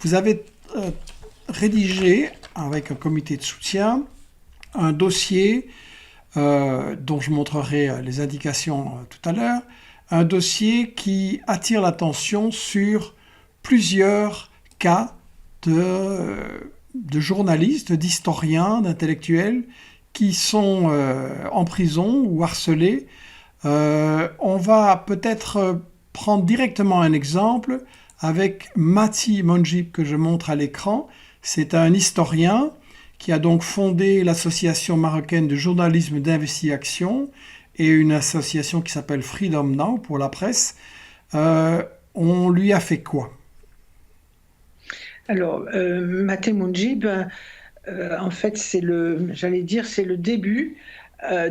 Vous avez rédigé, avec un comité de soutien, un dossier dont je montrerai les indications tout à l'heure, un dossier qui attire l'attention sur plusieurs cas de journalistes, d'historiens, d'intellectuels qui sont en prison ou harcelés. On va peut-être prendre directement un exemple avec Mati Monjib que je montre à l'écran. C'est un historien qui a donc fondé l'Association marocaine de journalisme d'investigation et une association qui s'appelle Freedom Now pour la presse. On lui a fait quoi? Alors, Maté Mounjib, en fait, c'est le début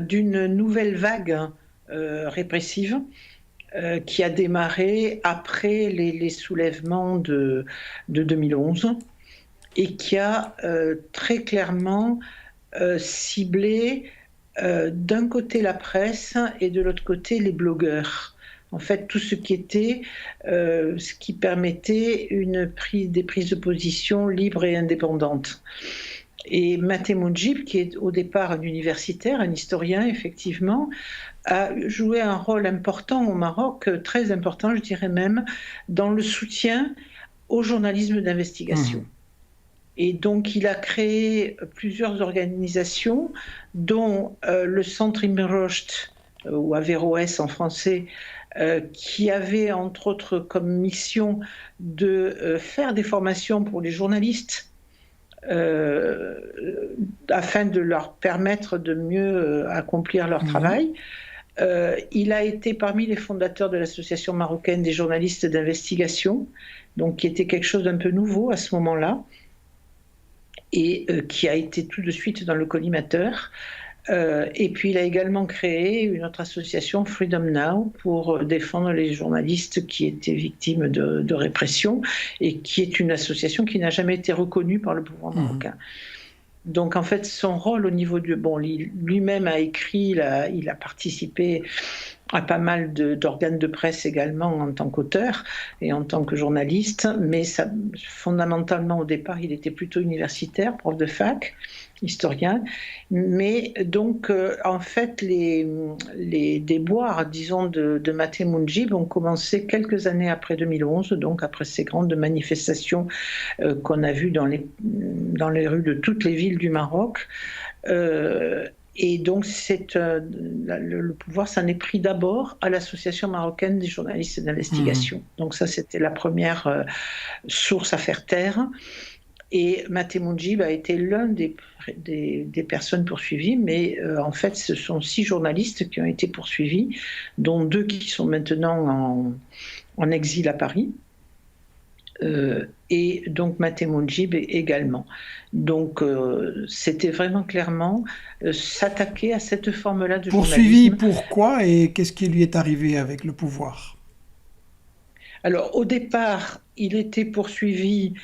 d'une nouvelle vague répressive qui a démarré après les soulèvements de 2011 et qui a très clairement ciblé d'un côté la presse et de l'autre côté les blogueurs. En fait, tout ce qui permettait des prises de position libres et indépendantes. Et Maté Mounjib, qui est au départ un universitaire, un historien, effectivement, a joué un rôle important au Maroc, très important, je dirais même, dans le soutien au journalisme d'investigation. Et donc, il a créé plusieurs organisations, dont le Centre Ibn Rushd, ou Averroès en français, qui avait entre autres comme mission de faire des formations pour les journalistes afin de leur permettre de mieux accomplir leur travail. Il a été parmi les fondateurs de l'Association marocaine des journalistes d'investigation, donc qui était quelque chose d'un peu nouveau à ce moment-là, et qui a été tout de suite dans le collimateur. Et puis il a également créé une autre association, Freedom Now, pour défendre les journalistes qui étaient victimes de répression, et qui est une association qui n'a jamais été reconnue par le pouvoir marocain. Donc en fait, son rôle au niveau du... Bon, lui-même a écrit, il a participé à pas mal d'organes de presse également en tant qu'auteur et en tant que journaliste, mais fondamentalement au départ, il était plutôt universitaire, prof de fac, historien. Mais donc, en fait, les déboires, disons, de Maté Mounjib ont commencé quelques années après 2011, donc après ces grandes manifestations qu'on a vues dans les rues de toutes les villes du Maroc. Et donc, le pouvoir s'en est pris d'abord à l'Association marocaine des journalistes d'investigation. Donc ça, c'était la première source à faire taire. Et Maté Mounjib a été l'un des personnes poursuivies, mais en fait, ce sont 6 journalistes qui ont été poursuivis, dont 2 qui sont maintenant en exil à Paris. Et donc Maté Mounjib également. Donc c'était vraiment clairement s'attaquer à cette forme-là de Poursuivi journalisme. pourquoi et qu'est-ce qui lui est arrivé avec le pouvoir? Alors au départ, il était poursuivi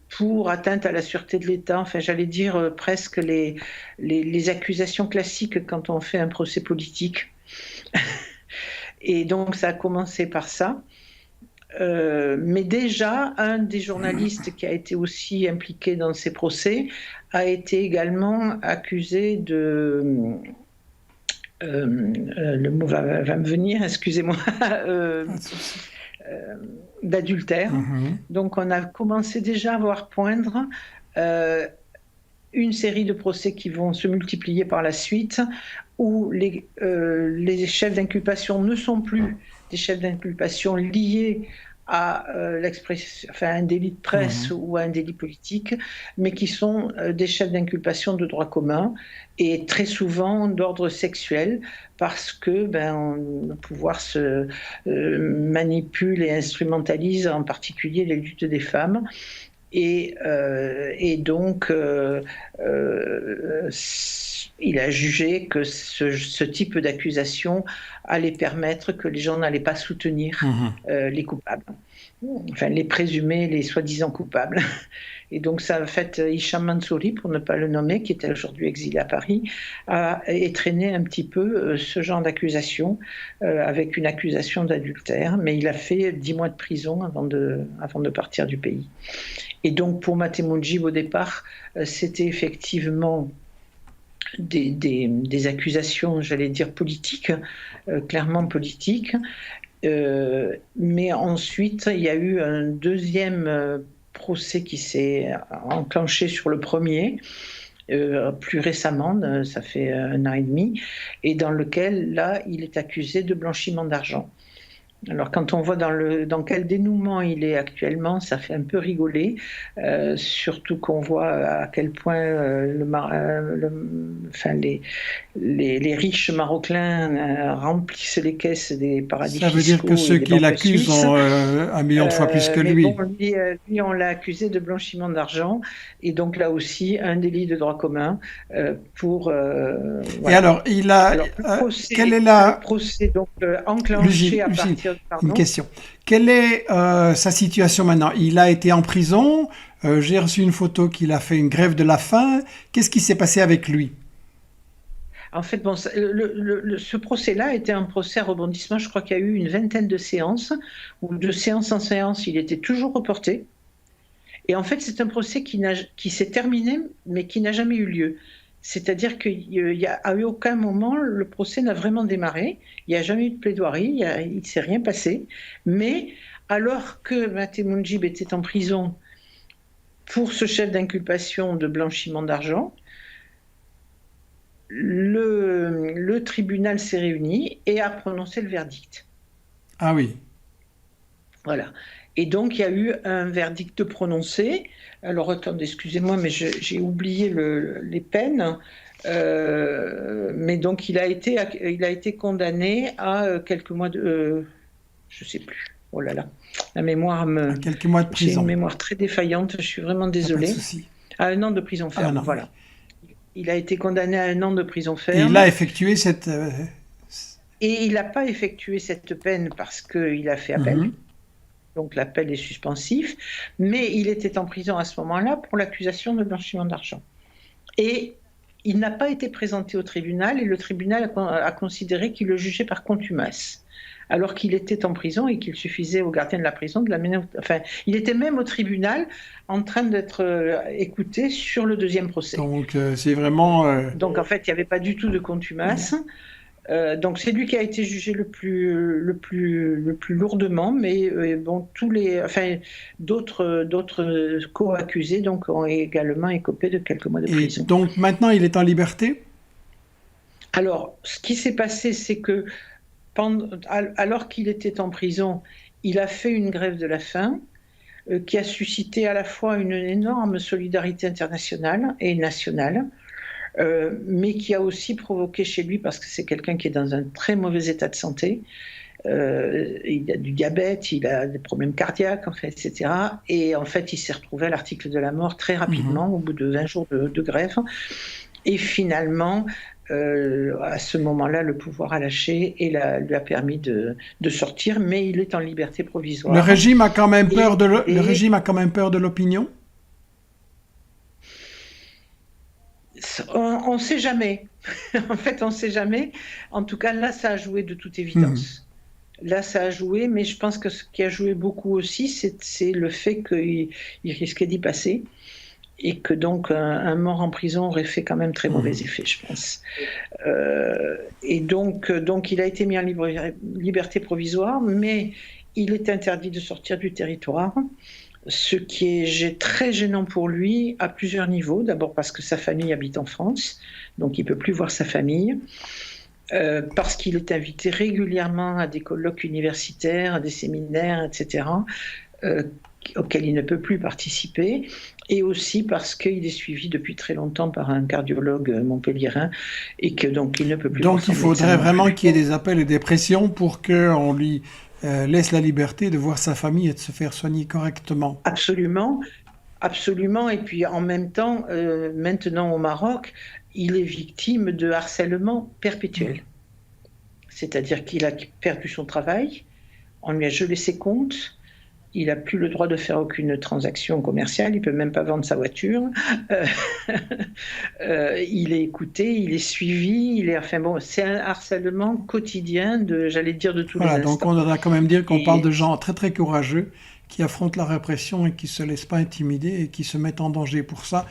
pour atteinte à la sûreté de l'État, enfin j'allais dire presque les accusations classiques quand on fait un procès politique. Et donc ça a commencé par ça. Mais déjà, un des journalistes qui a été aussi impliqué dans ces procès a été également accusé le mot va me venir, excusez-moi, d'adultère. Donc on a commencé déjà à voir poindre une série de procès qui vont se multiplier par la suite, où les chefs d'inculpation ne sont plus des chefs d'inculpation liés à un délit de presse ou à un délit politique, mais qui sont des chefs d'inculpation de droit commun et très souvent d'ordre sexuel, parce que le pouvoir se manipule et instrumentalise en particulier les luttes des femmes. Et donc, il a jugé que ce type d'accusation allait permettre que les gens n'allaient pas soutenir les coupables. enfin les présumés, les soi-disant coupables. Et donc ça a fait Hicham Mansouri, pour ne pas le nommer, qui est aujourd'hui exilé à Paris, a étraîné un petit peu ce genre d'accusation, avec une accusation d'adultère, mais il a fait 10 mois de prison avant de partir du pays. Et donc pour Maté Moudjib, au départ, c'était effectivement des accusations, j'allais dire politiques, clairement politiques. Mais ensuite, il y a eu un deuxième procès qui s'est enclenché sur le premier, plus récemment, ça fait 1 an et demi, et dans lequel, là, il est accusé de blanchiment d'argent. Alors quand on voit dans quel dénouement il est actuellement, ça fait un peu rigoler, surtout qu'on voit à quel point les riches marocains remplissent les caisses des paradis Ça veut dire fiscaux que et ceux des qui banques l'accusent suisses. ont 1 million de fois plus que Mais lui. bon, lui, on l'a accusé de blanchiment d'argent, et donc là aussi, un délit de droit commun pour... Et voilà. alors, Alors, quelle est le procès donc, enclenché à Lucille, partir... une Pardon. question. Quelle est sa situation maintenant? Il a été en prison. J'ai reçu une photo qu'il a fait une grève de la faim. Qu'est-ce qui s'est passé avec lui? En fait, bon, ce procès-là était un procès à rebondissement. Je crois qu'il y a eu une vingtaine de séances, ou de séance en séance, il était toujours reporté. Et en fait, c'est un procès qui s'est terminé, mais qui n'a jamais eu lieu. C'est-à-dire qu'à aucun moment, le procès n'a vraiment démarré. Il n'y a jamais eu de plaidoirie, il ne s'est rien passé. Mais alors que Maté Moudjib était en prison pour ce chef d'inculpation de blanchiment d'argent, le tribunal s'est réuni et a prononcé le verdict. Ah oui. Voilà. Et donc, il y a eu un verdict prononcé. Alors, attendez, excusez-moi, mais j'ai oublié les peines. Mais donc, il a été condamné à quelques mois de... je ne sais plus. Oh là là, la mémoire À quelques mois de j'ai une prison. mémoire très défaillante, je suis vraiment Il n'y a pas de désolée. souci. À 1 an de prison Ah ferme, non, oui. voilà. Il a été condamné à 1 an de prison Et il a ferme. effectué cette... Et il n'a pas effectué cette peine parce qu'il a fait appel. Mhm. Donc l'appel est suspensif, mais il était en prison à ce moment-là pour l'accusation de blanchiment d'argent. Et il n'a pas été présenté au tribunal, et le tribunal a considéré qu'il le jugeait par contumace, alors qu'il était en prison et qu'il suffisait au gardien de la prison de l'amener... Enfin, il était même au tribunal en train d'être écouté sur le deuxième procès. Donc, c'est vraiment... Donc en fait, il n'y avait pas du tout de contumace. Donc c'est lui qui a été jugé le plus lourdement, mais bon, d'autres co-accusés donc ont également écopé de quelques mois de Et prison. donc, maintenant, il est en liberté? Alors, ce qui s'est passé, c'est que alors qu'il était en prison, il a fait une grève de la faim qui a suscité à la fois une énorme solidarité internationale et nationale. Mais qui a aussi provoqué chez lui, parce que c'est quelqu'un qui est dans un très mauvais état de santé, il a du diabète, il a des problèmes cardiaques, en fait, etc. Et en fait, il s'est retrouvé à l'article de la mort très rapidement, au bout de 20 jours de grève. Et finalement, à ce moment-là, le pouvoir a lâché et lui a permis de sortir, mais il est en liberté provisoire. Le régime a quand même peur de Et- le régime a quand même peur de l'opinion? On ne sait jamais. En fait, on ne sait jamais. En tout cas, là, ça a joué de toute Mhm. évidence. Là, ça a joué, mais je pense que ce qui a joué beaucoup aussi, c'est le fait qu'il risquait d'y passer, et que donc un mort en prison aurait fait quand même très mauvais Mhm. effet, je pense. Et donc, il a été mis en liberté provisoire, mais il est interdit de sortir du territoire. Ce qui est très gênant pour lui à plusieurs niveaux. D'abord parce que sa famille habite en France, donc il ne peut plus voir sa famille. Parce qu'il est invité régulièrement à des colloques universitaires, à des séminaires, etc., auxquels il ne peut plus participer. Et aussi parce qu'il est suivi depuis très longtemps par un cardiologue montpelliérain, et que donc il ne peut plus voir Donc, son il médecin faudrait non vraiment plus. qu'il y ait des appels et des pressions pour qu'on lui laisse la liberté de voir sa famille et de se faire soigner correctement. Absolument. Absolument. Et puis en même temps, maintenant au Maroc, il est victime de harcèlement perpétuel. C'est-à-dire qu'il a perdu son travail, on lui a gelé ses comptes, il n'a plus le droit de faire aucune transaction commerciale, il peut même pas vendre sa voiture. Euh, il est écouté, il est suivi, enfin bon, c'est un harcèlement quotidien j'allais dire, de tous les Voilà, donc instants. on doit quand même dire qu'on parle Et de gens très très courageux qui affrontent la répression et qui ne se laissent pas intimider et qui se mettent en danger pour ça.